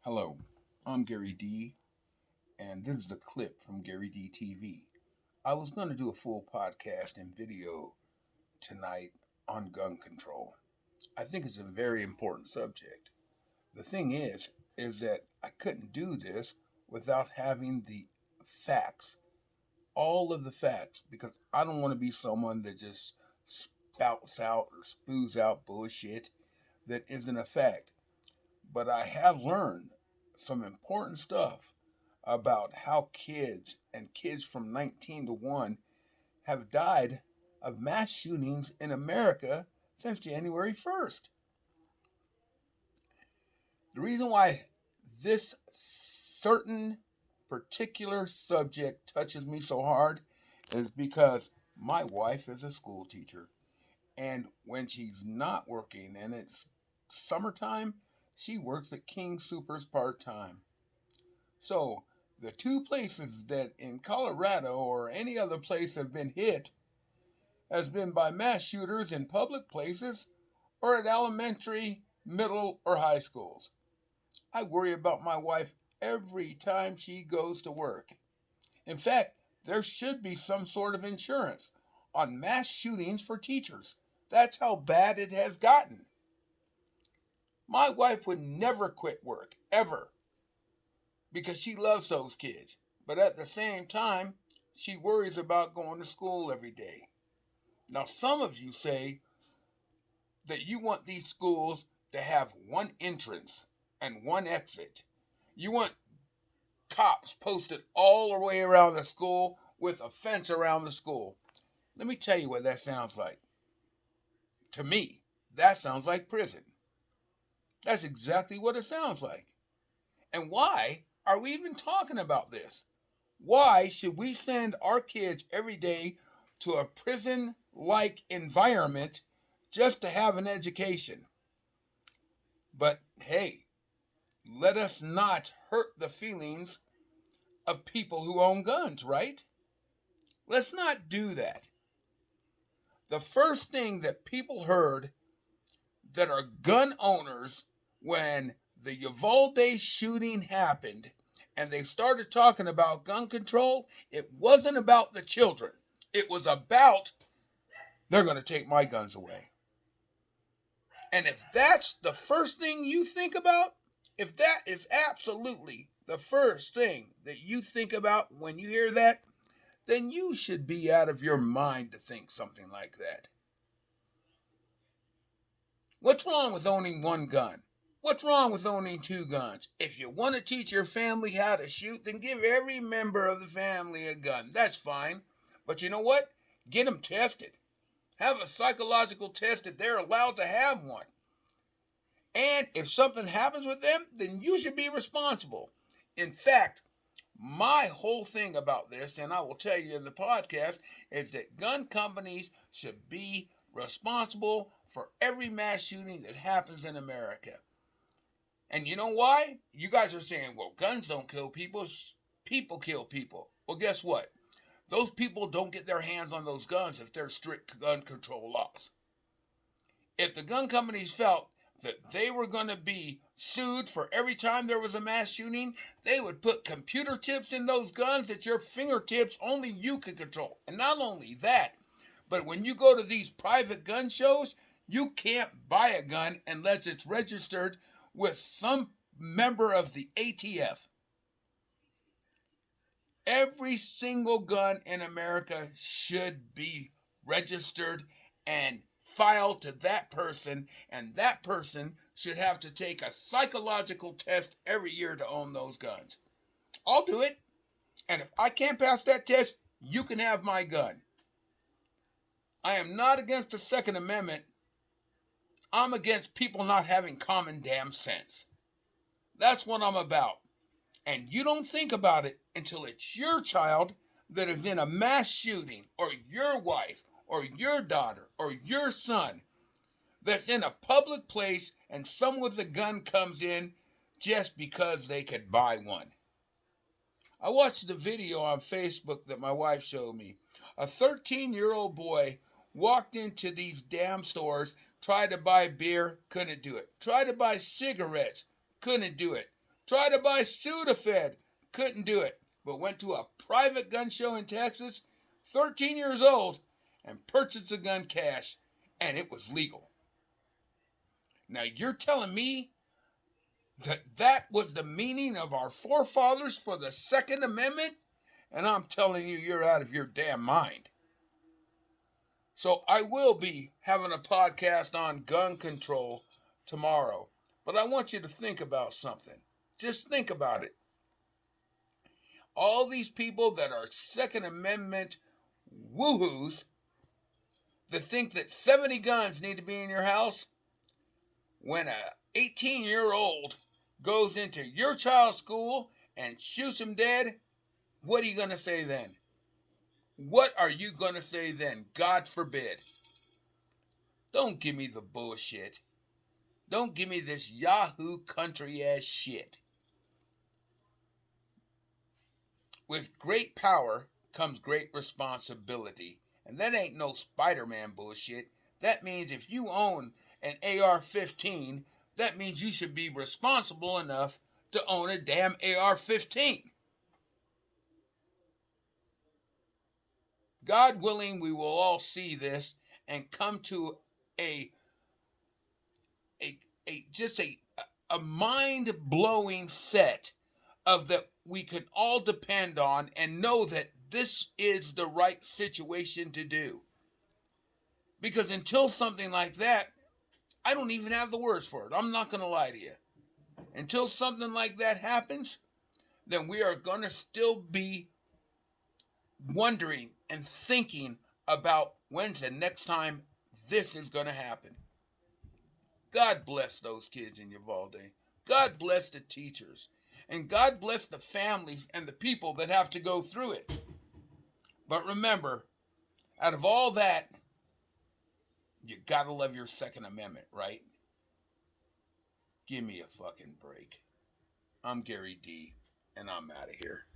Hello, I'm Gary D, and this is a clip from Gary D TV. I was going to do a full podcast and video tonight on gun control. I think it's a very important subject. The thing is that I couldn't do this without having the facts, all of the facts, because I don't want to be someone that just spouts out or spews out bullshit that isn't a fact. But I have learned some important stuff about how kids from 19 to 1 have died of mass shootings in America since January 1st. The reason why this certain particular subject touches me so hard is because my wife is a school teacher. And when she's not working and it's summertime, she works at King Supers part time. So, the two places that in Colorado or any other place have been hit has been by mass shooters in public places or at elementary, middle, or high schools. I worry about my wife every time she goes to work. In fact, there should be some sort of insurance on mass shootings for teachers. That's how bad it has gotten. My wife would never quit work, ever, because she loves those kids. But at the same time, she worries about going to school every day. Now, some of you say that you want these schools to have one entrance and one exit. You want cops posted all the way around the school with a fence around the school. Let me tell you what that sounds like. To me, that sounds like prison. That's exactly what it sounds like. And why are we even talking about this? Why should we send our kids every day to a prison like environment just to have an education? But hey, let us not hurt the feelings of people who own guns, right? Let's not do that. The first thing that people heard that are gun owners when the Uvalde shooting happened and they started talking about gun control, it wasn't about the children. It was about, they're going to take my guns away. And if that's the first thing you think about, if that is absolutely the first thing that you think about when you hear that, then you should be out of your mind to think something like that. What's wrong with owning one gun? What's wrong with owning two guns? If you want to teach your family how to shoot, then give every member of the family a gun. That's fine. But you know what? Get them tested. Have a psychological test that they're allowed to have one. And if something happens with them, then you should be responsible. In fact, my whole thing about this, and I will tell you in the podcast, is that gun companies should be responsible for every mass shooting that happens in America. And you know why? You guys are saying, well, guns don't kill people, people kill people. Well, guess what? Those people don't get their hands on those guns if there's strict gun control laws. If the gun companies felt that they were going to be sued for every time there was a mass shooting, they would put computer chips in those guns at your fingertips only you can control. And not only that, but when you go to these private gun shows, you can't buy a gun unless it's registered with some member of the ATF. Every single gun in America should be registered and filed to that person, and that person should have to take a psychological test every year to own those guns. I'll do it, and if I can't pass that test, you can have my gun. I am not against the Second Amendment. I'm against people not having common damn sense. That's what I'm about. And you don't think about it until it's your child that is in a mass shooting, or your wife, or your daughter, or your son that's in a public place and someone with a gun comes in just because they could buy one. I watched the video on Facebook that my wife showed me. A 13-year-old boy walked into these damn stores, tried to buy beer, couldn't do it. Tried to buy cigarettes, couldn't do it. Tried to buy Sudafed. Couldn't do it. But went to a private gun show in Texas, 13 years old, and purchased a gun cash, and it was legal. Now you're telling me that was the meaning of our forefathers for the Second Amendment? And I'm telling you, you're out of your damn mind. So I will be having a podcast on gun control tomorrow. But I want you to think about something. Just think about it. All these people that are Second Amendment woohoos that think that 70 guns need to be in your house, when a 18-year-old goes into your child's school and shoots him dead, what are you going to say then? What are you going to say then? God forbid. Don't give me the bullshit. Don't give me this Yahoo country ass shit. With great power comes great responsibility. And that ain't no Spider-Man bullshit. That means if you own an AR-15, that means you should be responsible enough to own a damn AR-15. God willing, we will all see this and come to a mind-blowing set of that we can all depend on and know that this is the right situation to do. Because until something like that, I don't even have the words for it. I'm not going to lie to you. Until something like that happens, then we are going to still be wondering and thinking about when's the next time this is going to happen. God bless those kids in Uvalde. God bless the teachers. And God bless the families and the people that have to go through it. But remember, out of all that, you gotta love your Second Amendment, right? Give me a fucking break. I'm Gary D, and I'm out of here.